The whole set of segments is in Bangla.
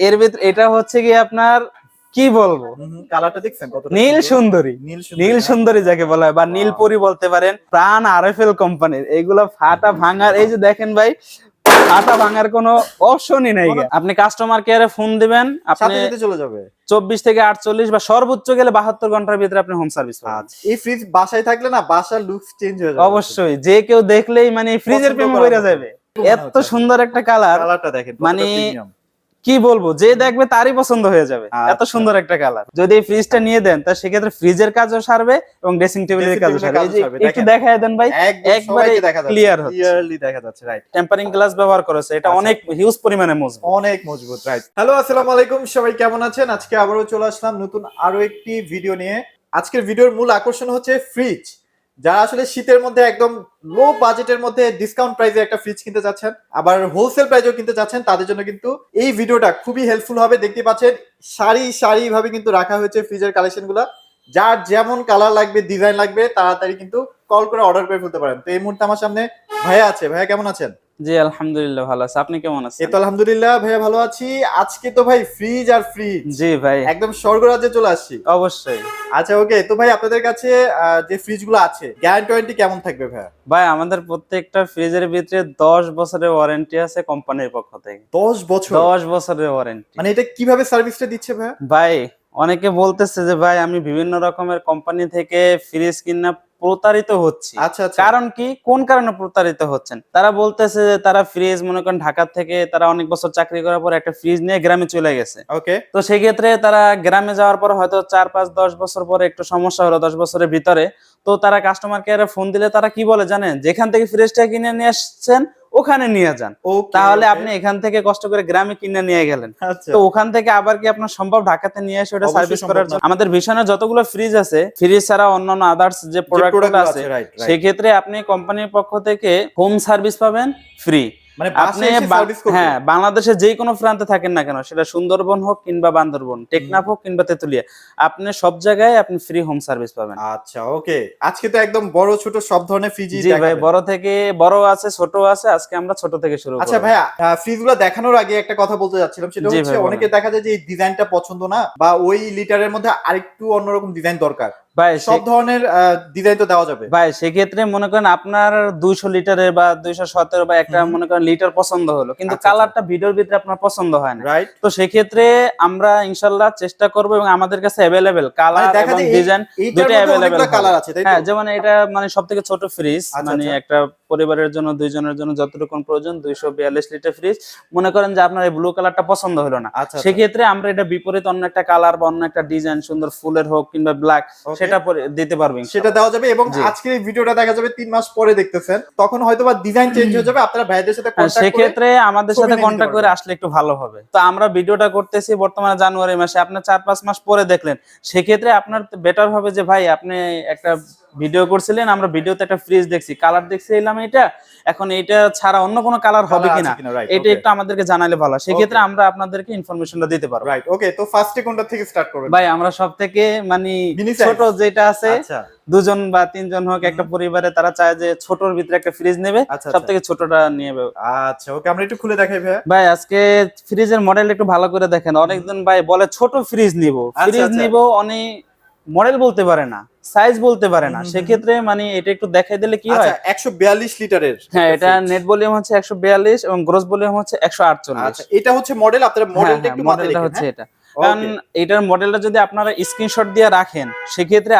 এর ভিতরে এটা হচ্ছে কি আপনার কি বলবো, কালারটা দেখছেন কত নীল সুন্দরী, নীল সুন্দরী যাকে বলা হয় বা নীলপরি বলতে পারেন। প্রাণ আরএফএল কোম্পানির এইগুলা ফাটা ভাঙার, এই যে দেখেন ভাই, ফাটা ভাঙার কোনো অপশনই নাই। আপনি কাস্টমার কেয়ারে ফোন দিবেন, আপনি চলে যাবে 24 থেকে 48 বা সর্বোচ্চ গেলে 72 ঘন্টার ভিতরে আপনি হোম সার্ভিস পাবেন। এই ফ্রিজ বাসায় থাকলে না বাসার লুকস চেঞ্জ হয়ে যাবে অবশ্যই, যে কেউ দেখলেই মানে ফ্রিজের প্রেমে পড়ে যাবে। এত সুন্দর একটা কালারটা দেখেন, মানে কি বলবো, যে দেখবে তারই পছন্দ হয়ে যাবে। এত সুন্দর একটা কালার। যদি এই ফ্রিজটা নিয়ে দেন তা সেক্ষেত্রে ফ্রিজের কাজও সারবে এবং ড্রেসিং টেবিলের কাজও সারবে। এই যে একটু দেখায় দেন ভাই, একবারে ক্লিয়ার হচ্ছে, ক্লিয়ারলি দেখা যাচ্ছে। রাইট, টেম্পারিং গ্লাস ব্যবহার করেছে, এটা অনেক হিউজ পরিমাণে মজবুত, অনেক মজবুত। রাইট, হ্যালো আসসালামু আলাইকুম, সবাই কেমন আছেন? আজকে আবারো চলে আসলাম নতুন আরো একটি ভিডিও নিয়ে। আজকের ভিডিওর মূল আকর্ষণ হচ্ছে ফ্রিজ। যারা আসলে শীতের মধ্যে একদম লো বাজেটের মধ্যে ডিসকাউন্ট প্রাইসে একটা ফ্রিজ কিনতে চাচ্ছেন, আবার হোলসেল প্রাইসেও কিনতে চাচ্ছেন, তাদের জন্য কিন্তু এই ভিডিওটা খুবই হেল্পফুল হবে। দেখতে পাচ্ছেন সারি সারি ভাবে কিন্তু রাখা হয়েছে ফ্রিজের কালেকশন গুলা। যার যেমন কালার লাগবে, ডিজাইন লাগবে, তাড়াতাড়ি কিন্তু কল করে অর্ডার করে ফেলতে পারেন। তো এই মুহূর্তে আমার সামনে ভাইয়া আছে। ভাইয়া কেমন আছেন? জি আলহামদুলিল্লাহ ভালো আছি, আপনি কেমন আছেন? এই তো আলহামদুলিল্লাহ ভাইয়া ভালো আছি। আজকে তো ভাই ফ্রিজ আর ফ্রিজ, জি ভাই একদম স্বর্গরাজ্যে চলে আসছি। অবশ্যই। আচ্ছা ওকে, তো ভাই আপনাদের কাছে যে ফ্রিজ গুলো আছে গ্যারান্টি ওয়ারেন্টি কেমন থাকবে ভাইয়া? ভাই আমাদের প্রত্যেকটা ফ্রিজের ভিতরে 10 বছরের ওয়ারেন্টি আছে কোম্পানির পক্ষ থেকে। 10 বছর? 10 বছরের ওয়ারেন্টি। মানে এটা কিভাবে সার্ভিসটা দিচ্ছে ভাইয়া? ভাই অনেকে বলতেছে যে ভাই আমি বিভিন্ন রকমের কোম্পানি থেকে ফ্রিজ কিনা প্রতারিত হচ্ছি। আচ্ছা আচ্ছা, কারণ কি, কোন কারণে প্রতারিত হচ্ছেন? তারা বলতেছে যে তারা ফ্রিজ মনে করেন ঢাকা থেকে তারা অনেক বছর চাকরি করার পর একটা ফ্রিজ নিয়ে গ্রামে চলে গেছে। ওকে, তো সেই ক্ষেত্রে তারা গ্রামে যাওয়ার পর হয়তো 4-5-10 বছর পরে একটু সমস্যা হলো, 10 বছরের ভিতরে। তো তারা কাস্টমার কেয়ারে ফোন দিলে তারা কি বলে জানেন, যেখান থেকে ফ্রিজটা কিনে নিয়ে আসছেন ওখানে নিয়ে যান। তাহলে আপনি এখান থেকে কষ্ট করে গ্রামে কিনে নিয়ে গেলেন, তো ওখান থেকে আবার কি আপনার সম্ভব ঢাকাতে নিয়ে এসে ওটা সার্ভিস করার জন্য? আমাদের ভীষণের যতগুলো ফ্রিজ আছে, ফ্রিজ ছাড়া অন্যান্য আদার্স যে প্রোডাক্ট আছে, সেই ক্ষেত্রে আপনি কোম্পানির পক্ষ থেকে হোম সার্ভিস পাবেন ফ্রি। মানে আপনি হ্যাঁ, বাংলাদেশের যে কোনো প্রান্তে থাকেন না কেন, সেটা সুন্দরবন হোক কিংবা বান্দরবন, টেকনাফ হোক কিংবা তেতুলিয়া, আপনি সব জায়গায় আপনি ফ্রি হোম সার্ভিস পাবেন। আচ্ছা ওকে, আজকে তো একদম বড় ছোট সব ধরনের ফ্রিজই জি ভাই, বড় থেকে বড় আছে, ছোট আছে, আজকে আমরা ছোট থেকে শুরু করব। আচ্ছা ভাইয়া, ফ্রিজগুলো দেখানোর আগে একটা কথা বলতে যাচ্ছিলাম, সেটা হচ্ছে অনেকে দেখা যায় যে এই ডিজাইনটা পছন্দ না, বা ওই লিটারের মধ্যে আরেকটু অন্যরকম ডিজাইন দরকার। ভাই সব ধরনের ডিজাইন তো দেওয়া যাবে ভাই। সেক্ষেত্রে মনে করেন আপনার 200 লিটারের বা 217 বা একটা মনে করেন লিটার পছন্দ হলো, কিন্তু কালারটা ভিডিওর ভিতরে আপনার পছন্দ হয় না, তো সেক্ষেত্রে আমরা ইনশাআল্লাহ চেষ্টা করব, এবং আমাদের কাছে अवेलेबल কালার এবং ডিজাইন দুটো अवेलेबल কালার আছে, তাই তো? হ্যাঁ, যেমন এটা মানে সবথেকে ছোট ফ্রিজ, মানে একটা পরিবারের জন্য, দুইজনের জন্য যতটুকু প্রয়োজন, 242 লিটার ফ্রিজ। মনে করেন যে আপনার এই ব্লু কালারটা পছন্দ হলো না, সেক্ষেত্রে আমরা এটা বিপরীত অন্য একটা কালার বা অন্য একটা ডিজাইন, সুন্দর ফুলের হোক কিংবা ব্ল্যাক, সেটা দিতে পারবেন, সেটা দেওয়া যাবে। এবং আজকের এই ভিডিওটা দেখা যাবে 3 মাস পরে দেখতেছেন, তখন হয়তোবা ডিজাইন চেঞ্জ হয়ে যাবে। আপনারা ভাইদের সাথে কন্টাক্ট করে, সেক্ষেত্রে আমাদের সাথে কন্টাক্ট করে আসলে একটু ভালো হবে। তো আমরা ভিডিওটা করতেছি বর্তমানে জানুয়ারি মাসে, আপনি 4-5 মাস পরে দেখলেন, সেক্ষেত্রে আপনার বেটার হবে যে ভাই আপনি একটা ভিডিও করছিলেন, আমরা ভিডিওতে একটা ফ্রিজ দেখছি, কালার দেখছি এলাম এটা, এখন এটা ছাড়া অন্য কোনো কালার হবে কিনা এটা একটু আমাদেরকে জানালে ভালো। সেক্ষেত্রে আমরা আপনাদেরকে ইনফরমেশনটা দিতে পারবো। রাইট, ওকে। তো ফার্স্টে কোনটা থেকে স্টার্ট করবেন ভাই? আমরা সব থেকে মানে ছোট যেটা আছে, দুজন বা তিনজন হোক একটা পরিবারে, তারা চায় যে ছোটর ভিতরে একটা ফ্রিজ নেবে, সব থেকে ছোটটা নিয়ে নেবে। আচ্ছা ওকে, আমরা একটু খুলে দেখাই ভাই। ভাই আজকে ফ্রিজের মডেল একটু ভালো করে দেখেন। অনেকজন ভাই বলে ছোট ফ্রিজ নিব, অনেক মডেল বলতে পারে না, সাইজ বলতে পারে না, সেক্ষেত্রে মানে এটা একটু দেখাই দিলে কি হয়। 142 লিটারের, হ্যাঁ, এটা নেট ভলিউম হচ্ছে 142 এবং গ্রস ভলিউম হচ্ছে 148। আচ্ছা, এটা হচ্ছে মডেল। আপনারা মডেলটা একটু মাথায় রাখেন, হচ্ছে এটা। কারণ এটার মডেলটা যদি আপনারা স্ক্রিনশট দিয়ে রাখেন, সেক্ষেত্রে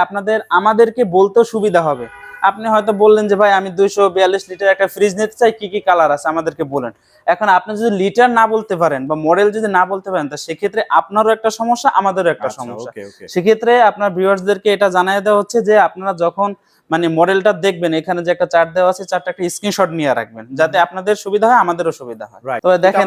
আমাদেরকে বলতেও সুবিধা হবে। আপনি হয়তো বললেন যে ভাই আমি 242 লিটার একটা ফ্রিজ নিতে চাই, কি কি কালার আছে আমাদেরকে বলেন। এখন আপনি যদি লিটার না বলতে পারেন বা মডেল যদি না বলতে পারেন, তা সেক্ষেত্রে আপনারও একটা সমস্যা, আমাদেরও একটা সমস্যা। সেক্ষেত্রে আপনার ভিউয়ার্সদেরকে এটা জানিয়ে দেওয়া হচ্ছে যে আপনারা যখন মানে মডেলটা দেখবেন, এখানে যে একটা চার্ট দেওয়া আছে, চার্টটা একটা স্ক্রিনশট নিয়ে রাখবেন, যাতে আপনাদের সুবিধা হয়, আমাদেরও সুবিধা হয়। তো দেখেন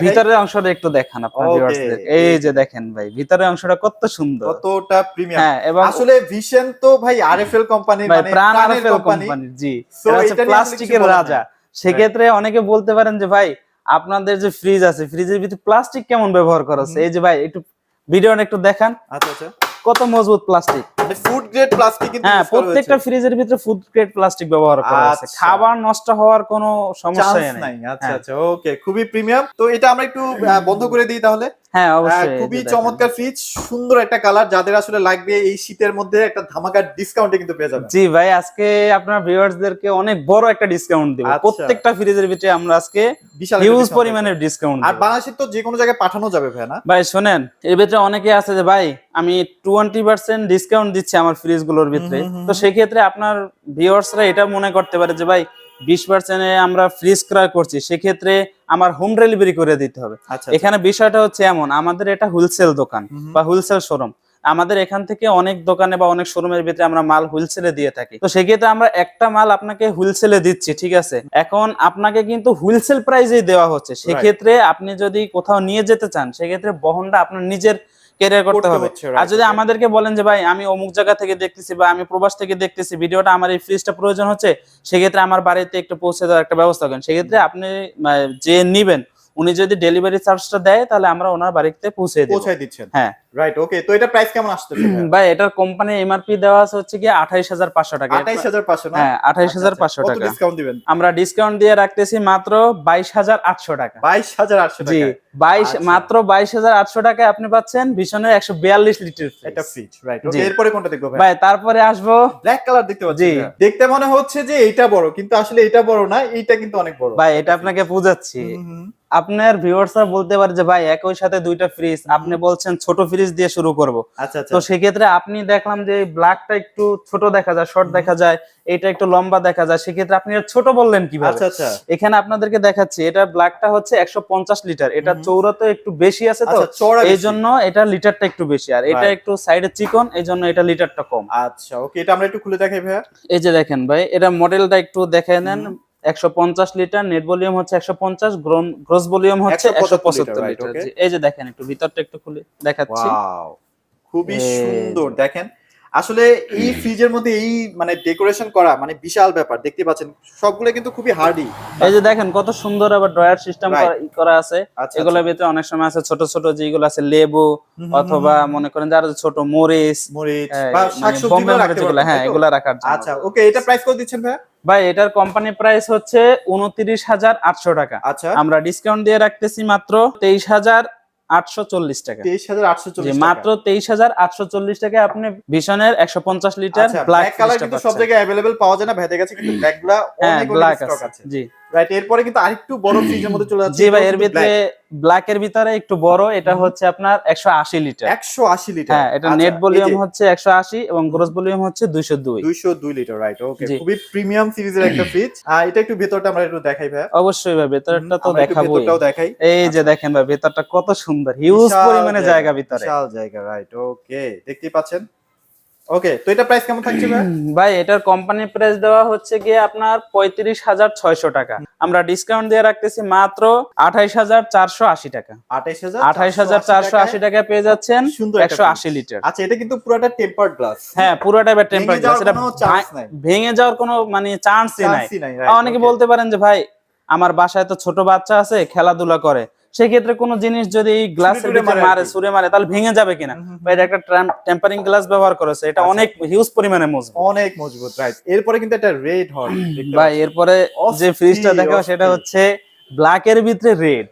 ভিতরের অংশটা একটু দেখান আপনার ভিউয়ার্সদের। এই যে দেখেন ভাই, ভিতরের অংশটা কত সুন্দর, কতটা প্রিমিয়াম। হ্যাঁ, এবং আসলে ভিশন তো ভাই আরএফএল কোম্পানি, মানে প্রাণ আরএফএল কোম্পানি। জি, এটা হচ্ছে প্লাস্টিকের রাজা। সেক্ষেত্রে অনেকে বলতে পারেন যে ভাই আপনাদের যে ফ্রিজ আছে, ফ্রিজের ভিতরে প্লাস্টিক কেমন ব্যবহার করা হচ্ছে। এই যে ভাই একটু ভিডিওটা একটু দেখান। আচ্ছা আচ্ছা, কত মজবুত প্লাস্টিক, মানে ফুড গ্রেড প্লাস্টিক কিন্তু হ্যাঁ, প্রত্যেকটা ফ্রিজের ভিতরে ফুড গ্রেড প্লাস্টিক ব্যবহার করা আছে, খাবার নষ্ট হওয়ার কোনো সমস্যা নাই। আচ্ছা আচ্ছা, ওকে, খুবই প্রিমিয়াম। তো এটা আমরা একটু বন্ধ করে দিই তাহলে। হ্যাঁ অবশ্যই, খুবই এই যে দেখেন। চমৎকার ফ্রিজ, সুন্দর একটা কালার, যাদের আসলে লাগবে এই শীতের মধ্যে একটা ধামাকার ডিসকাউন্টে কিন্তু পেয়ে যাবেন। জি ভাই, আজকে আপনার ভিউয়ার্সদেরকে অনেক বড় একটা ডিসকাউন্ট দিব। আচ্ছা। প্রত্যেকটা ফ্রিজের ভিতরে আমরা আজকে বিশাল হিউজ পরিমাণের ডিসকাউন্ট আর দিব। বাংলাদেশের তো যে কোনো জায়গায় পাঠানো যাবে ভাই না? ভাই শোনেন, এর ভিতরে অনেকে আছে যে ভাই আমি 20% ডিসকাউন্ট দিচ্ছি আমার ফ্রিজ গুলোর ভিতরে, তো সেক্ষেত্রে আপনার ভিউয়ার্সরা এটা মনে করতে পারে যে ভাই 20% আমরা ফ্রিজ ক্রয় করছি, সেক্ষেত্রে আমার হোম ডেলিভারি করে দিতে হবে। আচ্ছা, এখানে বিষয়টা হচ্ছে এমন, আমাদের এটা হোলসেল দোকান বা হোলসেল শোরুম। আমাদের এখান থেকে অনেক দোকানে বা অনেক শোরুমের ভিতরে আমরা মাল হোলসেলে দিয়ে থাকি, তো সেক্ষেত্রে আমরা একটা মাল আপনাকে হোলসেলে দিচ্ছি, ঠিক আছে? এখন আপনাকে কিন্তু হোলসেল প্রাইসেই দেওয়া হচ্ছে, সেক্ষেত্রে আপনি যদি কোথাও নিয়ে যেতে চান, সেক্ষেত্রে বহনটা আপনার নিজের ক্যারিয়ার করতে হবে। আর যদি আমাদেরকে বলেন যে ভাই আমি অমুক জায়গা থেকে দেখতেছি বা আমি প্রবাস থেকে দেখতেছি ভিডিওটা, আমার এই ফ্রিজটা প্রয়োজন হচ্ছে, সেক্ষেত্রে আমার বাড়িতে একটু পৌঁছে দেওয়ার একটা ব্যবস্থা করেন, সেক্ষেত্রে আপনি যে নিবেন উনি যদি ডেলিভারি চার্জটা দেয়, তাহলে আমরা ওনার বাড়িতে পৌঁছে দিচ্ছেন। হ্যাঁ রাইট, ওকে। তো এটা প্রাইস কেমন আসতেছে ভাই? এটার কোম্পানি এমআরপি দেওয়া আছে হচ্ছে কি 28500 টাকা। 28500 না? হ্যাঁ 28500 কত টাকা। ডিসকাউন্ট দিবেন? আমরা ডিসকাউন্ট দিয়ে রাখতেছি মাত্র 22800 টাকা। 22800 জি, টাকা। মাত্র 22800 টাকায় আপনি পাচ্ছেন ভীষণের 142 লিটার এটা ফ্রিজ, রাইট। ওকে, এরপরে কোনটা দেখবো ভাই? ভাই তারপরে আসবো ব্ল্যাক কালার দেখতে পাচ্ছি। দেখতে মনে হচ্ছে যে এইটা বড়, কিন্তু আসলে এটা বড় না, এইটা কিন্তু অনেক বড়। ভাই এটা আপনাকে বুঝাচ্ছি। আপনার ভিউয়ার্সরা বলতে পারে যে ভাই একই সাথে দুইটা ফ্রিজ, আপনি বলছেন ছোট ফ্রিজ দিয়ে শুরু করব। আচ্ছা, তো সেক্ষেত্রে আপনি দেখলাম যে ব্ল্যাকটা একটু ছোট দেখা যায়, শর্ট দেখা যায়, এটা একটু লম্বা দেখা যায়, সেক্ষেত্রে আপনি ছোট বললেন কিভাবে? আচ্ছা। এখানে আপনাদেরকে দেখাচ্ছি, এটা ব্ল্যাকটা হচ্ছে 150 লিটার, এটা চৌড়াতে একটু বেশি আছে, তো এই জন্য এটা লিটারটা একটু বেশি, আর এটা একটু সাইডে চিকন, এই জন্য এটা লিটারটা কম। আচ্ছা, ওকে, এটা আমরা একটু খুলে দেখাই ভাইয়া। এই যে দেখেন ভাই, এটা মডেলটা একটু দেখে নেন। 150 লিটার, নেট ভলিউম হচ্ছে 150, গ্রস ভলিউম হচ্ছে 175 লিটার। এই যে দেখেন, একটু ভিতরটা একটু খুলে দেখাচ্ছি। ওয়াও, খুবই সুন্দর। দেখেন আসলে এই ফ্রিজের মধ্যে এই মানে ডেকোরেশন করা মানে বিশাল ব্যাপার, দেখতে পাচ্ছেন সবগুলো কিন্তু খুবই হার্ডি। এই যে দেখেন কত সুন্দর আবার ড্রয়ার সিস্টেম করা আছে। এগুলোর ভিতরে অনেক সময় আছে ছোট ছোট যেগুলো আছে লেবু, অথবা মনে করেন যারা ছোট মরিচ বা শাকসবজি রাখতে পারবেন। হ্যাঁ এগুলা রাখার জন্য। আচ্ছা, ওকে, এটা প্রাইস কত দিচ্ছেন ভাই? ভাই এটার কোম্পানি প্রাইস হচ্ছে 29800 টাকা। আচ্ছা, আমরা ডিসকাউন্ট দিয়ে রাখতেছি মাত্র 23840 টাকা। 23840 মাত্র 23840 টাকায় আপনি ভীষণের 150 লিটার ব্ল্যাক কালার কিন্তু সব জায়গায় अवेलेबल পাওয়া যায় না, ভাইদের কাছে কিন্তু ব্ল্যাকগুলা অনেক স্টক আছে। জি রাইট, এরপরে কিন্তু আরেকটু বড় ফ্রিজের মধ্যে চলে যাচ্ছে। জি ভাই, এর ভিতরে ব্ল্যাকের ভিতরে একটু বড়, এটা হচ্ছে আপনার 180 লিটার। 180 লিটার। হ্যাঁ, এটা নেট ভলিউম হচ্ছে 180 এবং গ্রস ভলিউম হচ্ছে 202 লিটার। রাইট, ওকে, খুবই প্রিমিয়াম সিরিজের একটা ফ্রিজ। এটা একটু ভেতরটা আমরা একটু দেখাই ভাই। অবশ্যই ভাই, ভেতরটা তো দেখাবোই। ভেতরটাও দেখাই। এই যে দেখেন ভাই, ভেতরটা কত সুন্দর, হিউজ পরিমাণে জায়গা ভিতরে, বিশাল জায়গা। রাইট, ওকে, দেখতেই পাচ্ছেন। ওকে, তো এটা প্রাইস কেমন থাকছে ভাই? ভাই এটার কোম্পানি প্রাইস দেওয়া হচ্ছে গিয়ে আপনার 35600 টাকা। আমরা ডিসকাউন্ট দিয়ে রাখতেছি মাত্র 28480 টাকা। 28480 টাকা পেয়ে যাচ্ছেন 180 লিটার। আচ্ছা, এটা কিন্তু পুরোটা টেম্পারড গ্লাস। হ্যাঁ, পুরোটা টেম্পারড গ্লাস। এটা ভেঙে যাওয়ার কোনো মানে চান্সই নাই। অনেকে বলতে পারেন যে ভাই আমার বাসায় তো ছোট বাচ্চা আছে, খেলাধুলা করে, সেক্ষেত্রে কোনো জিনিস যদি এই গ্লাসের ভিতরে মারে, ছুঁড়ে মারে, তাহলে ভেঙে যাবে কিনা? ভাই এটা একটা টেম্পারিং গ্লাস ব্যবহার করেছে, এটা অনেক হিউজ পরিমাণে মজবুত, অনেক মজবুত। রাইট, এরপরে কিন্তু এটা রেড হট। ভাই এরপরে যে ফ্রিজটা দেখাবো সেটা হচ্ছে ব্ল্যাক এর ভিতরে রেড,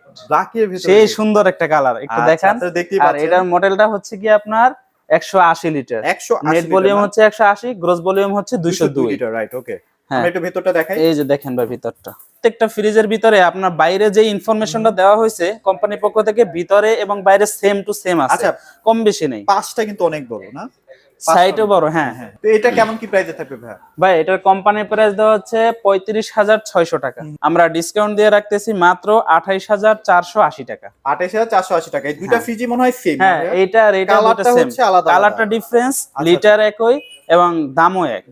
সেই সুন্দর একটা কালার, একটু দেখান। আর এটার মডেলটা হচ্ছে কি আপনার 180 লিটার, নেট ভলিউম হচ্ছে 180, গ্রস ভলিউম হচ্ছে 202 লিটার। রাইট, ওকে, আমরা একটু ভেতরটা দেখাই। এই যে দেখেন ভাই, ভিতরটা প্রত্যেকটা ফ্রিজের ভিতরে আপনার বাইরে যে ইনফরমেশনটা দেওয়া হয়েছে কোম্পানির পক্ষ থেকে, ভিতরে এবং বাইরে সেম টু সেম আছে, কম বেশি নেই। পাঁচটা কিন্তু অনেক বড় না, সাইটও বড়। হ্যাঁ হ্যাঁ। তো এটা কেমন কি প্রাইসে থাকবে ভাই? ভাই এটার কোম্পানির প্রাইস দেওয়া হচ্ছে 35600 টাকা। আমরা ডিসকাউন্ট দিয়ে রাখতেছি মাত্র 28480 টাকা। 28480 টাকা। এই দুইটা ফ্রিজই মনে হয় সেম। হ্যাঁ, এটা দুটো সেম, কালারটা ডিফারেন্স, লিটার একই এবং দামও এক।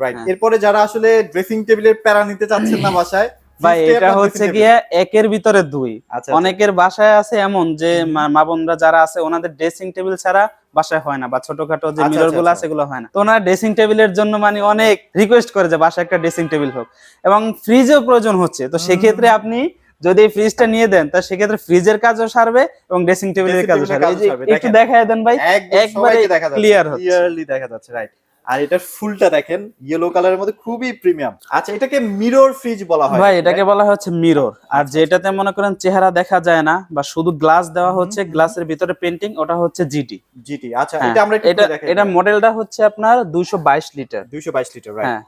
রাইট। এরপরে যারা আসলে ড্রেসিং টেবিলের প্যারা নিতে চাচ্ছেন না বাসায়, ভাই এটা হচ্ছে গিয়ে একের ভিতরে দুই। অনেকের বাসায় আছে এমন যে মা বোনরা যারা আছে ওনাদের ড্রেসিং টেবিল ছাড়া বাসায় হয় না, বা ছোটখাটো যে মিরর গুলো আছে এগুলো হয় না, তো ওনারা ড্রেসিং টেবিলের জন্য মানে অনেক রিকোয়েস্ট করে যে বাসায় একটা ড্রেসিং টেবিল হোক, এবং ফ্রিজেও প্রয়োজন হচ্ছে। তো সেক্ষেত্রে আপনি যদি এই ফ্রিজটা নিয়ে দেন, তা সেক্ষেত্রে ফ্রিজের কাজও সারবে এবং ড্রেসিং টেবিলের কাজও সারবে। একটু দেখায় দেন ভাই, একবারে ক্লিয়ারলি দেখা যাচ্ছে। রাইট। আর এটার ফুলটা দেখেন ইয়েলো কালারের মধ্যে খুবই প্রিমিয়াম। আচ্ছা, এটাকে মিরর ফ্রিজ বলা হয় ভাই, এটাকে বলা হচ্ছে মিরর। আর যেটাতে মনে করেন চেহারা দেখা যায় না বা শুধু গ্লাস দেওয়া হচ্ছে, গ্লাসের ভিতরে পেন্টিং, ওটা হচ্ছে জিটি। জিটি, আচ্ছা, এটা আমরা একটু খুলে দেখাই। এটা মডেলটা হচ্ছে আপনার 222 লিটার। 222 litre, right. হ্যাঁ,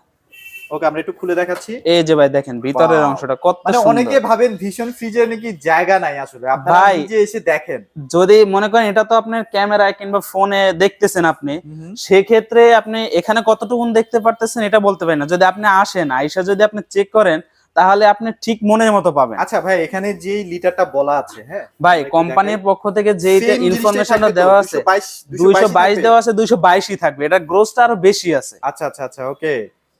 ওকে, আমরা একটু খুলে দেখাচ্ছি। এই যে ভাই দেখেন ভিতরের অংশটা কত সুন্দর। অনেকে ভাবেন ভীষণ ফ্রিজে নাকি জায়গা নাই, আসলে আপনারা নিজে এসে দেখেন। যদি মনে করেন এটা তো আপনার ক্যামেরায় কিংবা ফোনে দেখতেছেন আপনি, সেক্ষেত্রে আপনি এখানে কতটুকু দেখতে পারতেছেন এটা বলতে পারি না। যদি আপনি আসেন, আইসা যদি আপনি চেক করেন, তাহলে আপনি ঠিক মনের মতো পাবেন। আচ্ছা ভাই, এখানে যে লিটারটা বলা আছে, হ্যাঁ ভাই কোম্পানির পক্ষ থেকে যে ইনফরমেশনটা দেওয়া আছে 222 দেওয়া আছে, 222ই থাকবে। এটা গ্রোসটা আরো বেশি আছে। আচ্ছা আচ্ছা আচ্ছা, ওকে,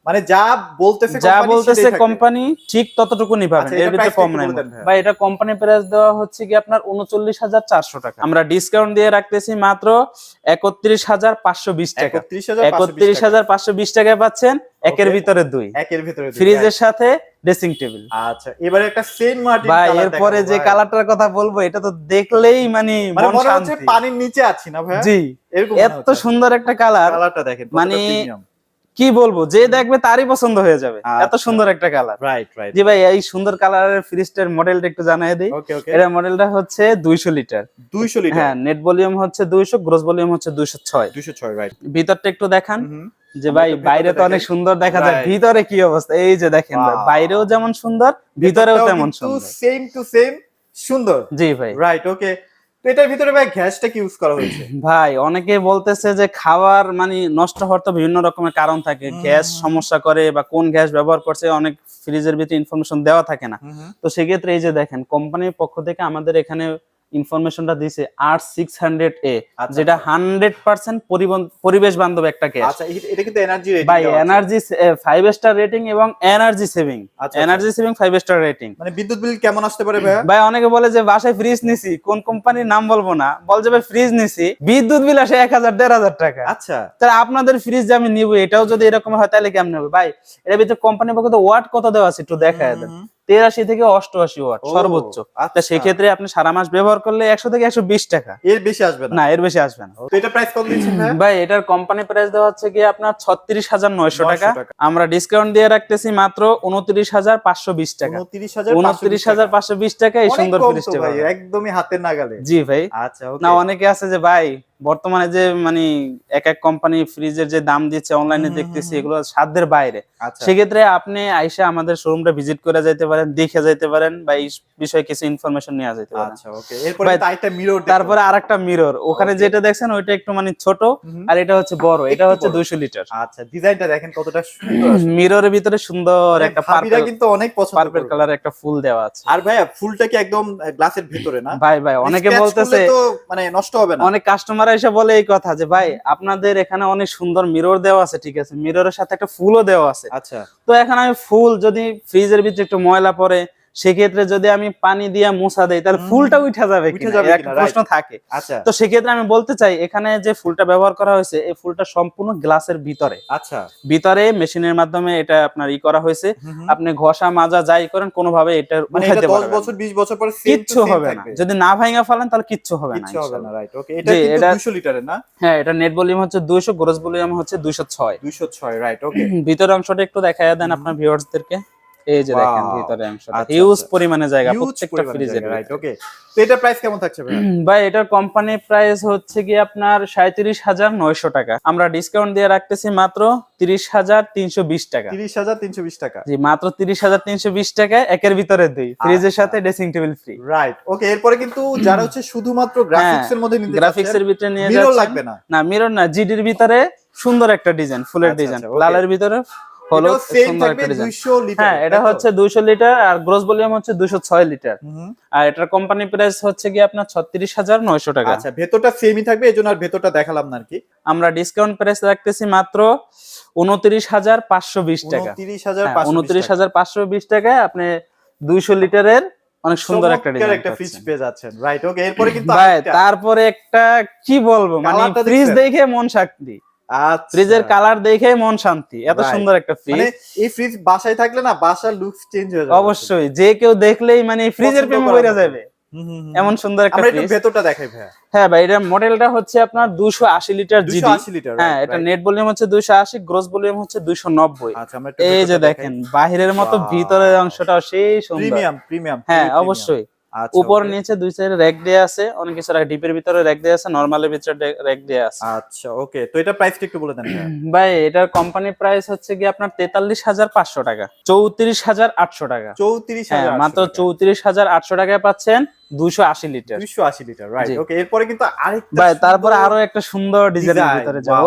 মানে যা বলতেছে কোম্পানি ঠিক ততটুকুনি পাবেন, এর ভিতরে কম নাই। ভাই এটা কোম্পানি প্রাইস দেওয়া হচ্ছে কি আপনার 39,400 টাকা। আমরা ডিসকাউন্ট দিয়ে রাখতেছি মাত্র 31,520 টাকা। 31,520 টাকায় পাচ্ছেন একের ভিতরে দুই, ফ্রিজের সাথে ড্রেসিং টেবিল। আচ্ছা, এবারে একটা সেন্ট মার্টিন ভাই, এরপরে যে কালারটার কথা বলবো, এটা তো দেখলেই মানে মনে হচ্ছে পানির নিচে আছি না ভাই? জি, এত সুন্দর একটা কালারটা দেখেন, মানে কি বলবো, যে দেখবে তারই পছন্দ হয়ে যাবে, এত সুন্দর একটা কালার। Right right. জি ভাই, এই সুন্দর কালারের ফ্রিজটার মডেলটা একটু জানাই দেই। এর মডেলটা হচ্ছে 200 লিটার। 200 লিটার, হ্যাঁ, নেট ভলিউম হচ্ছে 200, গ্রস ভলিউম হচ্ছে 206। 206, রাইট। ভিতরটা একটু দেখান। যে ভাই বাইরে তো অনেক সুন্দর দেখা যায়, ভিতরে কি অবস্থা এই যে দেখেন ভাই, বাইরেও যেমন সুন্দর, ভিতরেও তেমন সুন্দর, সেম টু সেম সুন্দর। জি ভাই, রাইট, ওকে। তো এটার ভিতরে ভাই গ্যাসটা কি ইউজ করা হয়েছে? ভাই অনেকে বলতেছে যে খাবার মানে নষ্ট হওয়ার তো বিভিন্ন রকমের কারণ থাকে, গ্যাস সমস্যা করে বা কোন গ্যাস ব্যবহার করছে, অনেক ফ্রিজের ভিতরে ইনফরমেশন দেওয়া থাকে না। তো সেক্ষেত্রে এই যে দেখেন কোম্পানির পক্ষ থেকে আমাদের এখানে ইনফরমেশনটা দিয়েছে R600A, যেটা 100% পরিবেশ বান্ধব একটা গ্যাস। আচ্ছা, এটা কিন্তু এনার্জি রেটিং, ভাই এনার্জি 5 স্টার রেটিং এবং এনার্জি সেভিং। 5 star rating. মানে বিদ্যুৎ বিল কেমন আসতে পারে ভাই? ভাই অনেকে বলে যে বাসায় ফ্রিজ নিছি, কোন কোম্পানির নাম বলবো না, বল যে ভাই ফ্রিজ নিছি, বিদ্যুৎ বিল আসে 1,000-1,500 টাকা। আচ্ছা, তাহলে আপনাদের ফ্রিজ যে আমি নিব, এটাও যদি এরকম হয় তাহলে কেমন হবে ভাই? এর ভিতরে কোম্পানির পক্ষে তো ওয়াট কত দেওয়া আছে একটু দেখায় দেন। 83 থেকে 88 ওয়াট সর্বোচ্চ। তা সেক্ষেত্রে আপনি সারা মাস ব্যবহার করলে 100 থেকে 120 টাকা, এর বেশি আসবে না। না, এর বেশি আসবে না। তো এটা প্রাইস কত দিচ্ছেন ভাই? ভাই এটার কোম্পানি প্রাইস দেওয়া হচ্ছে কি আপনার 36,900 টাকা। আমরা ডিসকাউন্ট দিয়ে রাখতেছি মাত্র 29,520 টাকা। 29,520 টাকা এই সুন্দর ফ্রিজটা ভাই, একদমই হাতের নাগালে। জি ভাই। আচ্ছা, ওকে। না, অনেকে আছে যে ভাই বর্তমানে যে মানে এক এক কোম্পানি ফ্রিজের যে দাম দিচ্ছে অনলাইনে দেখতেছি, এগুলো সাধ্যের বাইরে। সেক্ষেত্রে আপনি আইসা আমাদের শোরুমটা ভিজিট করে যাইতে পারেন, দেখে যাইতে পারেন বা এই বিষয়ে কিছু ইনফরমেশন নিয়ে যেতে পারেন। আচ্ছা, ওকে। এরপরে আরেকটা মিরর, তারপরে আরেকটা মিরর, ওখানে যেটা দেখছেন ওইটা একটু মানে ছোট, আর এটা হচ্ছে বড়, এটা হচ্ছে 200 লিটার। আচ্ছা, ডিজাইনটা দেখেন কতটা সুন্দর। মিররের ভিতরে সুন্দর একটা পার্পল, কিন্তু অনেক পছন্দ, পার্পল কালার একটা ফুল দেওয়া আছে। আর ভাই ফুলটা কি একদম গ্লাসের ভিতরে না? ভাই অনেকে বলতেছে তো মানে নষ্ট হবে না। অনেক কাস্টমার এসে বলে এই কথা যে ভাই আপনাদের এখানে অনেক সুন্দর মিরর দেওয়া আছে, ঠিক আছে, মিররের সাথে একটা ফুলও দেওয়া আছে। আচ্ছা, তো এখন আমি ফুল যদি ফ্রিজের ভিতরে একটু ময়লা পড়ে, সেক্ষেত্রে যদি আমি পানি দিয়ে মোছা দেই, তাহলে ফুলটা উঠে যাবে কিনা, একটা প্রশ্ন থাকে। আচ্ছা, তো সেক্ষেত্রে আমি বলতে চাই এখানে যে ফুলটা ব্যবহার করা হয়েছে, এই ফুলটা সম্পূর্ণ গ্লাসের ভিতরে। আচ্ছা, ভিতরে মেশিনের মাধ্যমে এটা আপনার করা হয়েছে। আপনি ঘষা মাজা যাই করেন, কোনোভাবে এটা উঠাইতে পারবেন 10 বছর 20 বছর পরে কিচ্ছু হবে না। যদি না ভাঙা ফেলেন তাহলে কিচ্ছু হবে না। রাইট, ওকে। এটা কিন্তু 200 লিটারের না? হ্যাঁ, এটা নেট ভলিউম হচ্ছে 200, গ্রস ভলিউম হচ্ছে 206। 206, রাইট, ওকে। ভিতরের অংশটা একটু দেখায় দেন আপনার ভিউয়ার্সদেরকে। এই যে দেখেন ভিতরে অংশটা হিউজ পরিমাণে জায়গা প্রত্যেকটা ফ্রিজের, রাইট, ওকে। তো এটা প্রাইস কেমন থাকছে ভাই? ভাই এটার কোম্পানি প্রাইস হচ্ছে কি আপনার 37,900 টাকা। আমরা ডিসকাউন্ট দিয়ে রাখতেছি মাত্র 30,320 টাকা। 30,320 টাকা, জি, মাত্র 30,320 টাকায় একের ভিতরে দুই, ফ্রিজের সাথে ড্রেসিং টেবিল ফ্রি। রাইট, ওকে। এরপরে কিন্তু যারা হচ্ছে শুধুমাত্র গ্রাফিক্স এর মধ্যে নিতে চাচ্ছেন, গ্রাফিক্স এর ভিতরে নিয়ে মিরর লাগবে না। না, মিরর না, জিডির ভিতরে সুন্দর একটা ডিজাইন, ফুলের ডিজাইন, লালের ভিতরে হলো সুন্দর একটা ডিজাইন। 200 লিটার। হ্যাঁ, এটা হচ্ছে 200 লিটার আর গ্রস ভলিউম হচ্ছে 206 লিটার। আর এটার কোম্পানি প্রাইস হচ্ছে কি আপনার 36,900 টাকা। আচ্ছা, ভেতরটা সেমই থাকবে, এজন্য আর ভেতরটা দেখালাম না আর কি। আমরা ডিসকাউন্ট প্রাইস রাখতেছি মাত্র 29,520 টাকা। 29,520 টাকায় আপনি 200 লিটারের অনেক সুন্দর একটা ডিজাইন, একটা ফ্রিজ পেয়ে যাচ্ছেন। রাইট, ওকে। এরপরে কিন্তু তারপরে একটা কি বলবো, মানে ফ্রিজ দেখে মন শান্তি। ফ্রিজের কালার দেখে মন শান্তি, এত সুন্দর একটা ফ্রিজ। মানে এই ফ্রিজ বাসায় থাকলে না বাসার লুকস চেঞ্জ হয়ে যাবে। অবশ্যই, যে কেউ দেখলেই মানে ফ্রিজের প্রেমে পড়ে যাবে। এমন সুন্দর একটা আমরা একটু ফ্রিজ। ভেতরটা দেখাই ভাইয়া। হ্যাঁ ভাই, এটার মডেলটা হচ্ছে আপনার 280 লিটার জিডি। 280 লিটার, হ্যাঁ, এটা নেট ভলিউম হচ্ছে 280, গ্রস ভলিউম হচ্ছে 290। আচ্ছা, আমরা একটু এই যে ভেতরটা দেখাই। দেখেন বাহিরের মতো ভিতরের অংশটাও সেই সুন্দর। প্রিমিয়াম প্রিমিয়াম, হ্যাঁ অবশ্যই। আচ্ছা, উপর ওকে। নিচে দুই সাইডে র‍্যাক দেয়া আছে, অনেক কিছু ডিপের ভিতরে র‍্যাক দেয়া আছে, নরমালের ভিতরে র‍্যাক দেয়া আছে। আচ্ছা, ওকে। তো এটা প্রাইসটা একটু বলে দেন ভাইয়া। ভাই এটার কোম্পানি প্রাইস হচ্ছে কি আপনার 43,500 টাকা, 34,800 টাকা। হ্যাঁ, 34,800 মাত্র টাকা। 34,800 টাকায় পাচ্ছেন 280 লিটার। 280 লিটার, রাইট, ওকে। এরপরে কিন্তু আরেকটা ভাই তারপরে আরো একটা সুন্দর ডিজাইনের ভিতরে যাব।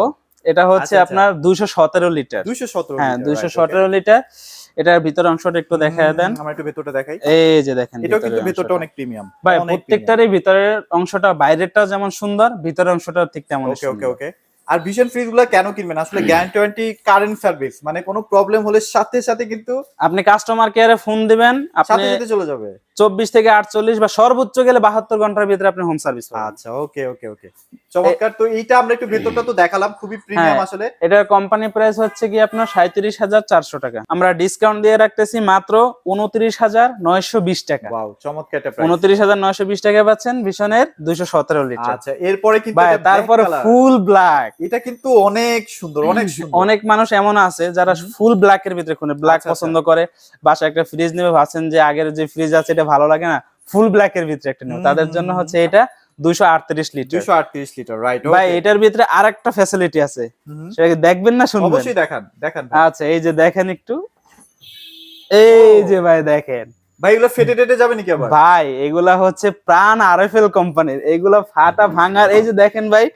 এটা হচ্ছে আচ্ছা, আপনার 217 লিটার। 217 হ্যাঁ, লিটার, 217 লিটার। এটার ভিতর অংশটা একটু দেখায় দেন। আমরা একটু ভেতরটা দেখাই। এই যে দেখেন এটাও কিন্তু ভিতরের ভেতরটা অংশটা। অনেক প্রিমিয়াম। ভাই অনেক প্রত্যেকটারই ভিতরের অংশটা, বাইরেরটা যেমন সুন্দর, ভিতরের অংশটা ঠিক তেমন ওকে, ওকে, সুন্দর। ওকে। আর ভিশন ফ্রিজগুলো কেন কিনবেন? আসলে গ্যারান্টি ওয়ারেন্টি, কারেন্ট সার্ভিস, মানে কোনো প্রবলেম হলে সাথে সাথে কিন্তু আপনি কাস্টমার কেয়ারে ফোন দিবেন, আপনি সাথে সাথে চলে যাবে। 24 থেকে 48 বা সর্বোচ্চ গেলে 72 ঘন্টার ভিতরে আপনি হোম সার্ভিস পাবেন। আচ্ছা, ওকে, ওকে, ওকে। চমৎকার। তো এইটা আমরা একটু ভেতরটা তো দেখালাম, খুবই প্রিমিয়াম হ্যাঁ, আসলে। এটার কোম্পানি প্রাইস হচ্ছে কি আপনার 37,400 টাকা। আমরা ডিসকাউন্ট দিয়ে রাখতেছি মাত্র 29,920 টাকা। ওয়াও, চমৎকার একটা প্রাইস। 29,920 টাকা পাচ্ছেন ভিশনের 217 লিটার। আচ্ছা, এরপরে কিন্তু ভাই এটা black তারপরে color। Full black. এটা কিন্তু অনেক সুন্দর, অনেক সুন্দর। অনেক মানুষ এমন আছে যারা ফুল ব্ল্যাক এর ভিতরে কোন ব্ল্যাক আচ্ছা, পছন্দ করে, বাসায় একটা ফ্রিজ নেবে, ভাবছেন যে আগের যে ফ্রিজ আছে এটা ভালো লাগে না, ফুল ব্ল্যাক এর ভিতরে একটা নেব, তাদের জন্য হচ্ছে এটা 238 লিটার। 238 লিটার, রাইট, ভাই ওকে। এটার ভিতরে আরেকটা ফ্যাসিলিটি আছে, সেটা কি দেখবেন না শুনবেন? অবশ্যই দেখান, দেখান ভাই। আচ্ছা, এই যে দেখেন একটু, এই যে ভাই দেখেন। ভাই এগুলো ফেটে টেটে যাবে নাকি আবার? ভাই এগুলা হচ্ছে প্রাণ আরএফএল কোম্পানির, এগুলা ফাটা ভাঙার, এই যে দেখেন ভাই,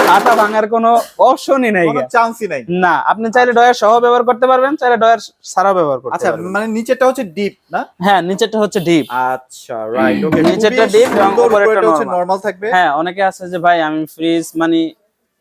ফাটা ভাঙার কোনো অপশনই নাই, কোনো চান্সই নাই। না। আপনি চাইলে ডয়ার সহ ব্যবহার করতে পারবেন, চাইলে ডয়ার ছাড়াও ব্যবহার করতে আচ্ছা, পারবেন। মানে নিচেরটা হচ্ছে ডিপ না? হ্যাঁ, নিচেরটা হচ্ছে ডিপ। আচ্ছা, রাইট, ওকে। নিচেরটা ডিপ এবং উপরেরটা হচ্ছে নরমাল। নরমাল থাকবে। হ্যাঁ, অনেকে আছে যে ভাই আমি ফ্রিজ মানে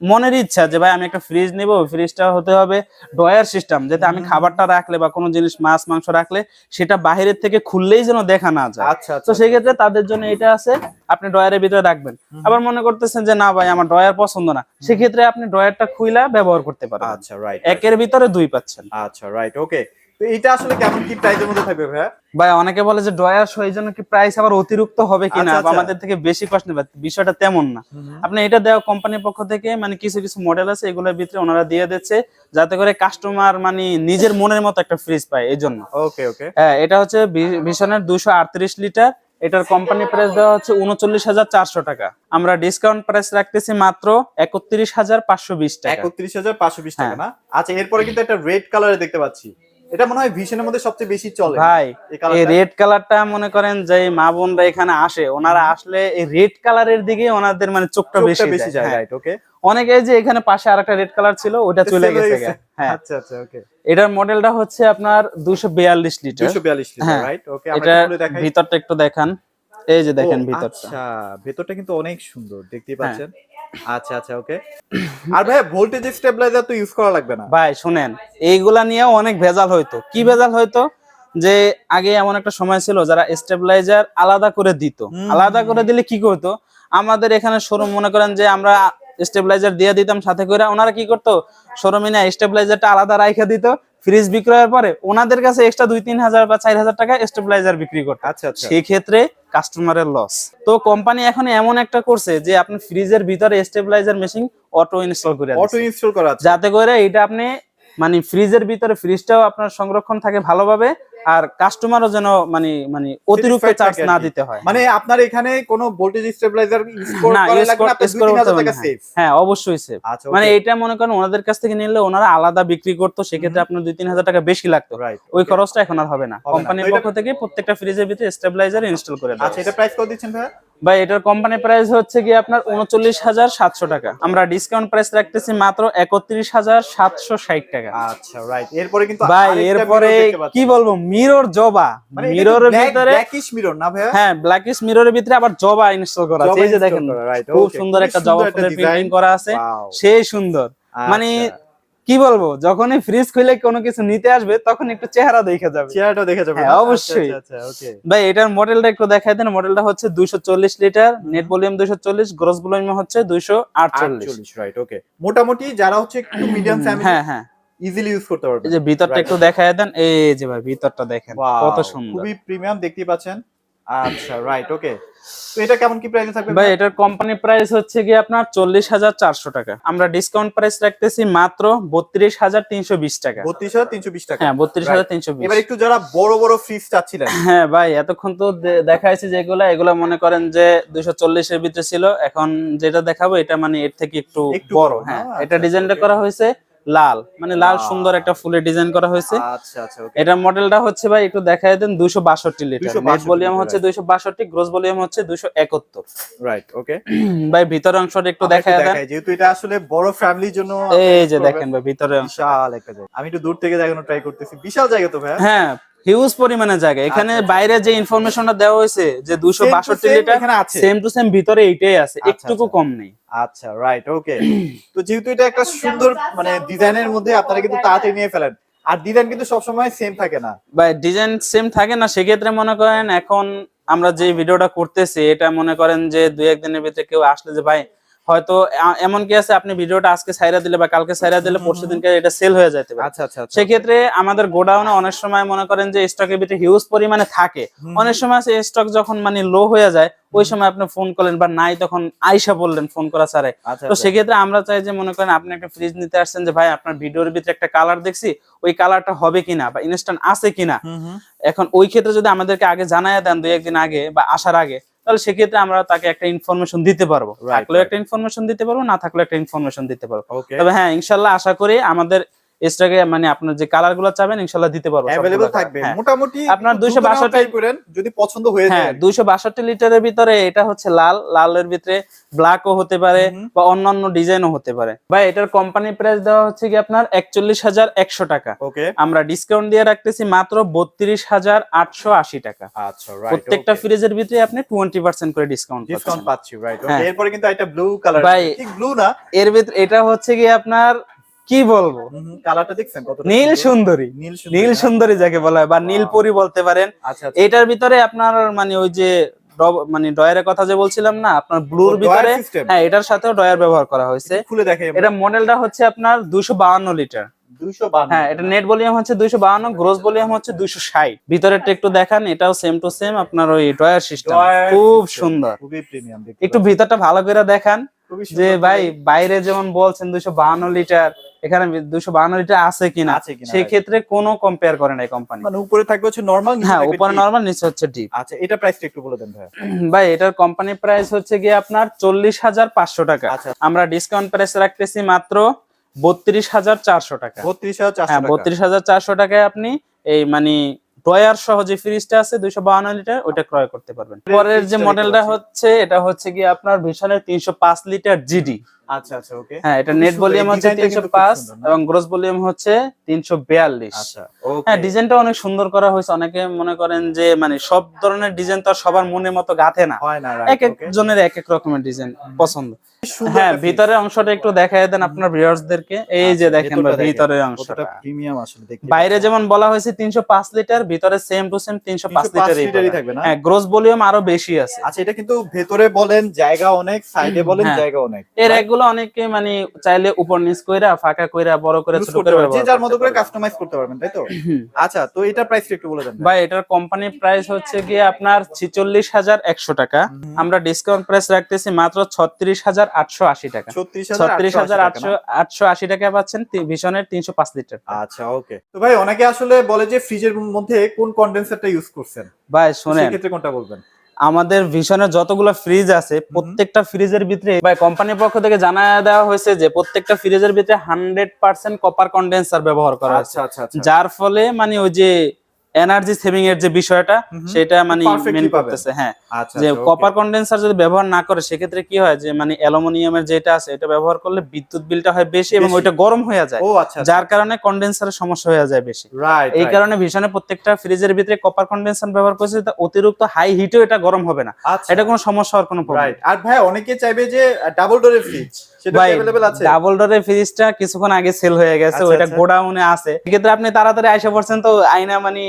মনের ইচ্ছা যে ভাই আমি একটা ফ্রিজ নিব, ফ্রিজটা হতে হবে ডয়ার সিস্টেম, যাতে আমি খাবারটা রাখলে বা কোনো জিনিস মাছ মাংস রাখলে সেটা বাহিরের থেকে খুললেই যেন দেখা না যায়। আচ্ছা, তো আচ্ছা। সেই ক্ষেত্রে তাদের জন্য এটা আছে, আপনি ডয়ারের ভিতরে রাখবেন। আবার মনে করতেছেন যে না ভাই আমার ডয়ার পছন্দ না, সেক্ষেত্রে আপনি ডয়ারটা খুইলা ব্যবহার করতে পারেন। আচ্ছা, রাইট। একের ভিতরে দুই পাচ্ছেন। আচ্ছা, রাইট, ওকে। তো এটা আসলে কেমন কি প্রাইসের মধ্যে থাকবে ভাইয়া? ভাই অনেকে বলে যে ডয়ার সহ, এই জন্য কি প্রাইস আবার অতিরিক্ত হবে কিনা, আচ্ছা, বা আচ্ছা। আমাদের থেকে বেশি কষ্ট নেবে, বিষয়টা তেমন না। আপনি এটা দেওয়া কোম্পানির পক্ষ থেকে মানে কিছু কিছু মডেল আছে, এগুলোর ভিতরে ওনারা দিয়ে দিচ্ছে যাতে করে কাস্টমার মানে নিজের মনের মতো একটা ফ্রিজ পায়, এই জন্য। ওকে, ওকে। হ্যাঁ, এটা হচ্ছে ভিশনের 238 লিটার। এটার কোম্পানি প্রাইস দেওয়া হচ্ছে 39,400 টাকা। আমরা ডিসকাউন্ট প্রাইস রাখতেছি মাত্র 31,520 টাকা। 31,520 টাকা না? আচ্ছা, এরপরে কিন্তু একটা রেড কালারে দেখতে পাচ্ছি। এটা মনে হয় ভিশনের মধ্যে সবচেয়ে বেশি চলে ভাই এই এই কালারটা। রেড কালারটা মনে করেন যে মা বোনরা এখানে আসে, ওনারা আসলে এই রেড কালারের দিকে ওনাদের মানে চোখটা বেশি যায়। রাইট, ওকে। অনেকে যে এখানে পাশে আরেকটা রেড কালার ছিল, ওটা চলে গেছে। হ্যাঁ, আচ্ছা, আচ্ছা, ওকে। এটার মডেলটা হচ্ছে আপনার 242 লিটার। 242 লিটার, হ্যাঁ, রাইট, ওকে। আমরা এটা খুলে দেখাই। ভিতরটা একটু দেখান, এই যে দেখেন ভিতরটা। আচ্ছা, ভেতরটা কিন্তু অনেক সুন্দর, দেখতেই হ্যাঁ। পাচ্ছেন। আচ্ছা, আচ্ছা, ওকে। আর ভাই ভোল্টেজ স্টেবিলাইজার তো ইউজ করা লাগবে না? ভাই শুনেন, এইগুলা নিয়েও অনেক ভেজাল হইতো। কি ভেজাল হইতো, যে আগে এমন একটা সময় ছিল যারা স্টেবিলাইজার আলাদা করে দিত, আলাদা করে দিলে কি করতো, আমাদের এখানে শোরুম মনে করেন যে আমরা স্টেবিলাইজার দিয়ে দিতাম সাথে করে, ওনারা কি করতো শোরুমে না স্টেবিলাইজারটা আলাদা রাইখা দিত, ফ্রিজ বিক্রয়ের পরে ওনাদের কাছে এক্সট্রা 2-3 হাজার বা 4,000 টাকা স্টেবিলাইজার বিক্রি করতো। আচ্ছা, আচ্ছা। সেই ক্ষেত্রে কাস্টমারের লস। তো কোম্পানি এখন এমন একটা করছে যে আপনি ফ্রিজের ভিতরে স্টেবিলাইজার মেশিন অটো ইনস্টল করে অটো ইনস্টল করা আছে। যাতে করে এটা আপনি মানে ফ্রিজের ভিতরে ফ্রিজটাও আপনার সংরক্ষণ থাকে ভালোভাবে, আর কাস্টমারও যেন মানে মানে অতিরিক্ত চার্জ না দিতে হয়। মানে আপনার এখানে কোনো ভোল্টেজ স্টেবিলাইজার ইউজ না, করা লাগবে না, আপনার 2-3,000 টাকা সেভ। হ্যাঁ অবশ্যই সেভ। আচ্ছা, মানে ওকে। এটা মনে করেন ওনাদের কাছ থেকে নিলে ওনারা আলাদা বিক্রি করতো, সেক্ষেত্রে আপনার 2-3 হাজার টাকা বেশি লাগতো, রাইট। ওই খরচটা এখন আর হবে না। হবে না। কোম্পানির তো এটা- পক্ষ থেকে প্রত্যেকটা ফ্রিজের ভিতরে স্টেবিলাইজার ইনস্টল করে দেওয়া আচ্ছা, এটা প্রাইস কত দিচ্ছেন ভাই? ভাই এটার কোম্পানি প্রাইস হচ্ছে কি আপনার 39,700 টাকা। আমরা ডিসকাউন্ট প্রাইস রাখতেছি মাত্র 31,760 টাকা। আচ্ছা, রাইট। এরপরে কিন্তু ভাই আরেকটা এরপরে mirror দেখতে পাচ্ছি। কি বলবো, মিরর জবা, মানে মিররের ভিতরে ব্ল্যাকিশ মিরর না ভাইয়া? হ্যাঁ ব্ল্যাকিশ মিররের ভিতরে আবার জবা ইনস্টল করা আছে, এই যে দেখেন খুব সুন্দর একটা জবা ফুলের প্রিন্টিং করা আছে, সেই সুন্দর। মানে কি বলবো, যখনই ফ্রিজ খুলে কোনো কিছু নিতে আসবে তখন একটু চেহারা দেখা যাবে, চেহারাটা দেখা যাবে। হ্যাঁ অবশ্যই। আচ্ছা, ওকে। ভাই এটার মডেলটা একটু দেখাই দেন। মডেলটা হচ্ছে 240 litre, net volume 240, gross volume হচ্ছে 248। রাইট, ওকে। মোটামুটি যারা হচ্ছে একটু মিডিয়াম ফ্যামিলি, হ্যাঁ হ্যাঁ, ইজিলি ইউজ করতে পারবে। এই যে ভিতরটা একটু দেখায় দেন, এই যে ভাই ভিতরটা দেখেন কত সুন্দর, খুবই প্রিমিয়াম, দেখতেই পাচ্ছেন। আচ্ছা রাইট, ওকে। তো এটা কেমন কি প্রাইসে থাকবে ভাই এটার কোম্পানি প্রাইস হচ্ছে কি আপনার 40,400 টাকা। আমরা ডিসকাউন্ট প্রাইস রাখতেছি মাত্র 32,320 টাকা। 32,320 টাকা। হ্যাঁ, রাইট। 32,320। এবার একটু যারা বড় বড় ফ্রিজ চাচ্ছিলেন, হ্যাঁ ভাই, এতক্ষণ তো দেখাইছি এগুলা মনে করেন যে 240 এর ভিতরে ছিল, এখন যেটা দেখাবো এটা মানে এর থেকে একটু একটু বড়। বড়, না? হ্যাঁ, এটা আচ্ছা, ডিজাইনটা ওকে। করা হয়েছে লাল, মানে লাল সুন্দর লাল। একটা ফুলের ডিজাইন করা হয়েছে। আচ্ছা আচ্ছা, ওকে। এটার মডেলটা হচ্ছে ভাই একটু দেখায় দেন, 262 লিটার। নেট 262 ভলিউম লিটার, হচ্ছে 262, গ্রস ভলিউম হচ্ছে 271। রাইট, ওকে। ভাই ভিতরের অংশটা একটু আমরা একটু দেখায় দেন। দেখাই, যেহেতু এটা আসলে বড় ফ্যামিলির জন্য আপনি এই ইউজ যে করবেন। দেখেন ভাই ভিতরে অংশ। বিশাল একটা জায়গা, আমি একটু দূর থেকে দেখানোর ট্রাই করতেছি। বিশাল জায়গা তো ভাই। হ্যাঁ, হিউজ পরিমাণে জায়গা। এখানে আচ্ছা, আচ্ছা। বাইরে যে ইনফরমেশনটা দেওয়া হয়েছে যে Same to 262 same লিটার, এখানে আছে। সেম টু সেম ভিতরে এইটাই আছে, আচ্ছা, একটুকু আচ্ছা। কম নেই। আচ্ছা রাইট, ওকে। তো যেহেতু এটা একটা সুন্দর মানে ডিজাইনের মধ্যে, আপনারা কিন্তু তাড়াতাড়ি নিয়ে ফেলেন। আর ডিজাইন কিন্তু সবসময় সেম থাকে না। বা ডিজাইন সেম থাকে না, সেক্ষেত্রে মনে করেন এখন আমরা যে ভিডিওটা করতেছি এটা মনে করেন যে 2-1 দিনের ভিতরে কেউ আসলে যে ভাই হয়তো এমন কি আছে, আপনি ভিডিওটা আজকে ছাইরা দিলে বা কালকে ছাইরা দিলে পরশু দিনকে এটা সেল হয়ে যেতে পারে। আচ্ছা আচ্ছা আচ্ছা। সেক্ষেত্রে আমাদের গোডাউনে অনেক সময় মনে করেন যে স্টকের ভিতরে হিউজ পরিমাণে থাকে, অনেক সময় আছে স্টক যখন মানে লো হয়ে যায় ওই সময় আপনি ফোন করলেন বা নাই তখন আইসা বললেন ফোন করা ছাড়াই। আচ্ছা, তো আচ্ছা। সেক্ষেত্রে আমরা চাই যে মনে করেন আপনি একটা ফ্রিজ নিতে আসছেন যে ভাই আপনার ভিডিওর ভিতরে একটা কালার দেখছি, ওই কালারটা হবে কিনা বা ইনস্ট্যান্ট আছে কিনা, এখন ওই ক্ষেত্রে যদি আমাদেরকে আগে জানায় দেন 2-1 দিন আগে বা আসার আগে, তাহলে সেক্ষেত্রে আমরা তাকে একটা ইনফরমেশন দিতে পারবো। থাকলেও একটা ইনফরমেশন দিতে পারবো, না থাকলেও একটা ইনফরমেশন দিতে পারবো। ওকে। তবে হ্যাঁ, ইনশাআল্লাহ আশা করি আমাদের স্টকে মানে আপনার যে কালার গুলো চাবেন ইনশাআল্লাহ দিতে পারবো, अवेलेबल থাকবে। হ্যাঁ। মোটামুটি আপনার একটু দ্রুত নেওয়ার 262 ট্রাই করেন যদি পছন্দ হয়ে হ্যাঁ, যায়। 262 লিটারের ভিতরে এটা হচ্ছে লাল, লালের ভিতরে ব্ল্যাকও হতে পারে বা অন্যান্য ডিজাইনও হতে পারে। ভাই এটার কোম্পানি প্রাইস দেওয়া হচ্ছে কি আপনার 41,100 টাকা। ওকে। আমরা ডিসকাউন্ট দিয়ে রাখতেছি মাত্র 32,880 টাকা। আচ্ছা রাইট, প্রত্যেকটা ফ্রিজের ভিতরে আপনি 20% করে ডিসকাউন্ট ডিসকাউন্ট পাচ্ছেন। পাচ্ছি, রাইট, ওকে। হ্যাঁ। এরপরে কিন্তু একটা ব্লু কালার, ভাই ঠিক ব্লু না, এর ভিতরে এটা হচ্ছে কি আপনার কি বলবো, কালারটা দেখছেন কতটা নীল সুন্দরী, নীল নীল সুন্দর। সুন্দরী যাকে বলা হয় বা নীলপরি বলতে পারেন। আচ্ছা আচ্ছা। এটার ভিতরে আপনার মানে ওই যে মানে ডয়ারের কথা যে বলছিলাম না, আপনার ব্লুর ভিতরে, হ্যাঁ এটার সাথেও ডয়ার ব্যবহার করা হয়েছে। খুলে দেখাই এটা মডেলটা হচ্ছে আপনার 252 লিটার। 252। হ্যাঁ, এটা নেট ভলিউম হচ্ছে 252, গ্রস ভলিউম হচ্ছে 260। ভিতরেরটা একটু দেখান, এটাও সেম টু সেম আপনার ওই ডয়ার সিস্টেম, খুব সুন্দর। খুবই প্রিমিয়াম দেখতে। একটু ভিতরটা ভালো করে দেখান খুবই যে সুন্দর ভাই বাইরে যেমন বলছেন 252 লিটার, এখানে 252 লিটার আছে কিনা, সেই ক্ষেত্রে কোনো কম্পেয়ার করে নাই কোম্পানি। মানে উপরে থাকবে হচ্ছে নরমাল, নিচে হ্যাঁ, থাকবে উপরে ডিপ। নরমাল, নিচে হচ্ছে ডিপ। আচ্ছা, এটা প্রাইসটা একটু বলে দেন ভাই। ভাই এটার কোম্পানি প্রাইস হচ্ছে গিয়ে আপনার 40,500 টাকা। আচ্ছা। আমরা ডিসকাউন্ট প্রাইস রাখতেছি মাত্র 32,400 টাকা। 32,400 হ্যাঁ, টাকা। 32,400 টাকায় আপনি এই মানে ড্রয়ার সহ যে ফ্রিজটা আছে 252 লিটার ওইটা ক্রয় করতে পারবেন। পরের যে মডেলটা হচ্ছে এটা হচ্ছে কি আপনার ভিশনের 305 লিটার জিডি। আচ্ছা আচ্ছা, ওকে। হ্যাঁ, এটা নেট ভলিউম হচ্ছে 305 এবং গ্রস ভলিউম হচ্ছে 342। আচ্ছা, ওকে। হ্যাঁ, ডিজাইনটা অনেক সুন্দর করা হয়েছে। অনেকে মনে করেন যে মানে সব ধরনের ডিজাইন তো আর সবার মনের মতো গাঁথে না, হয় না, এক এক জনের এক এক রকমের ডিজাইন পছন্দ। হ্যাঁ, একটা ভিতরের অংশটা একটু দেখায় দেন আপনার ভিউয়ার্সদেরকে। এই যে দেখেন ভাই ভিতরের অংশটা, প্রিমিয়াম আসলে দেখতে। বাইরে যেমন বলা হয়েছে 305 লিটার, ভিতরে সেম টু সেম 305 লিটারই থাকবে না? হ্যাঁ, গ্রস ভলিউম আরো বেশি আছে। আচ্ছা, এটা কিন্তু ভেতরে বলেন জায়গা অনেক, সাইডে বলেন হ্যাঁ, জায়গা অনেক। এর একগুলো অনেকে মানে চাইলে উপর নিচ কইরা ফাঁকা কইরা বড় করে ইউজ ছোট করতে করে পারবেন, যে ব্যবহার যার করতে মতো করে পারবেন। কাস্টমাইজ করতে পারবেন, তাই তো? আচ্ছা, তো এটা প্রাইসটা একটু বলে দেন। ভাই এটার কোম্পানি প্রাইস হচ্ছে গিয়ে আপনার 46,100 টাকা। আমরা ডিসকাউন্ট প্রাইস রাখতেছি মাত্র 36,880 টাকা। 36,880 টাকা পাচ্ছেন ভিশনের 305 লিটার। আচ্ছা, ওকে। তো ভাই অনেকে আসলে বলে যে ফ্রিজের মধ্যে কোন কন্ডেন্সারটা ইউজ করছেন, ভাই শুনেন, সেক্ষেত্রে কোনটা বলবেন? আমাদের ভিশনের যতগুলো ফ্রিজ আছে প্রত্যেকটা ফ্রিজের ভিতরে ভাই কোম্পানির পক্ষ থেকে জানায় দেওয়া হয়েছে যে প্রত্যেকটা ফ্রিজের ভিতরে 100% কপার কন্ডেন্সার ব্যবহার করা হয়েছে। আচ্ছা আচ্ছা, যার ফলে মানে ওই যে এনার্জি সেভিং এর যে বিষয়টা সেটা মানে মেন করতেছে। হ্যাঁ, যে কপার কন্ডেন্সার যদি ব্যবহার না করে সেক্ষেত্রে কি হয় যে মানে অ্যালুমিনিয়ামের যেটা আছে এটা ব্যবহার করলে বিদ্যুৎ বিলটা হয় বেশি এবং ওইটা গরম হয়ে যায়, যার কারণে কন্ডেন্সারের সমস্যা হয়ে যায় বেশি। এই কারণে ভীষণে প্রত্যেকটা ফ্রিজের ভিতরে কপার কন্ডেন্সার ব্যবহার করেছে, অতিরিক্ত হাই হিটেও এটা গরম হবে না, এটা কোনো সমস্যা হওয়ার কোনো প্রবলেম। আর ভাই অনেকে চাইবে যে ডাবল ডোরের ফ্রিজ, সেটা কি अवेलेबल আছে? ডাবল ডোরের ফ্রিজটা কিছুক্ষণ আগে সেল হয়ে গেছে, ওইটা গোডাউনে আছে। এক্ষেত্রে আপনি তাড়াতাড়ি আইসা পড়ছেন তো আইনা মানে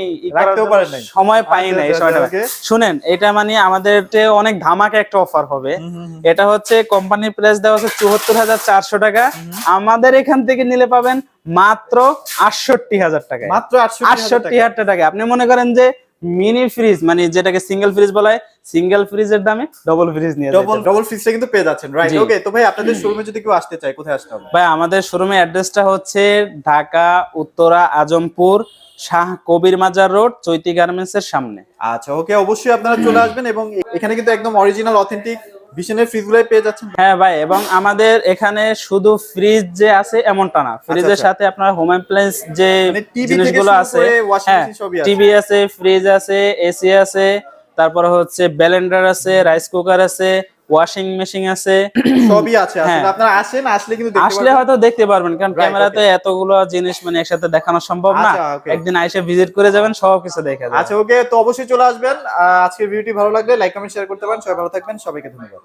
সময় পাই না এই সময়টা। শুনেন, এটা মানে আমাদের অনেক ধামাকা একটা অফার হবে। এটা হচ্ছে কোম্পানির প্রাইস দেওয়া হচ্ছে 74,400 টাকা। আমাদের এখান থেকে নিলে পাবেন মাত্র 68,000 টাকা। মাত্র 68,000 টাকা। আপনি মনে করেন যে মিনি ফ্রিজ মানে যেটাকে সিঙ্গেল ফ্রিজ বলা হয়, সিঙ্গেল ফ্রিজের দামে ডবল ফ্রিজ নিয়ে ডবল ফ্রিজটা কিন্তু পেয়ে যাচ্ছেন, রাইট? জি। ওকে, তো ভাই আপনাদের শোরুমে যদি কেউ আসতে চায় কোথায় আসতে হবে? ভাই আমাদের শোরুমের অ্যাড্রেসটা হচ্ছে ঢাকা উত্তরা আজমপুর শাহ কবির মাজার রোড, চৈতি গার্মেন্টস এর সামনে। আচ্ছা, ওকে, অবশ্যই আপনারা চলে আসবেন এবং এখানে কিন্তু একদম অরিজিনাল অথেন্টিক ভিশনের ফ্রিজগুলোই পেয়ে যাচ্ছেন। হ্যাঁ ভাই, এবং আমাদের এখানে শুধু ফ্রিজ যে আছে এমনটা না, ফ্রিজের আচ্ছা। সাথে আপনার হোম অ্যাপ্লায়েন্স যে মানে টিভি থেকে জিনিসগুলো শুরু আছে, করে ওয়াশিং হ্যাঁ মেশিন সবই আছে। টিভি আছে, ফ্রিজ আছে, এসি আছে, তারপরে হচ্ছে ব্লেন্ডার আছে, রাইস কুকার আছে, ওয়াশিং মেশিন আছে, সবই আছে। হ্যাঁ আসলে আপনারা আসেন, আসলে কিন্তু দেখতে আসলে পারবেন। হয়তো দেখতে পারবেন, কারণ Right, ক্যামেরাতে okay. এতগুলো জিনিস মানে একসাথে দেখানো সম্ভব না। আচ্ছা, okay. একদিন আইসে ভিজিট করে যাবেন, সব কিছু দেখা যাবে। আচ্ছা, ওকে, তো অবশ্যই চলে আসবেন। আজকের ভিডিওটি ভালো লাগলে লাইক কমেন্ট শেয়ার করতে পারেন। সবাই ভালো থাকবেন, সবাইকে ধন্যবাদ।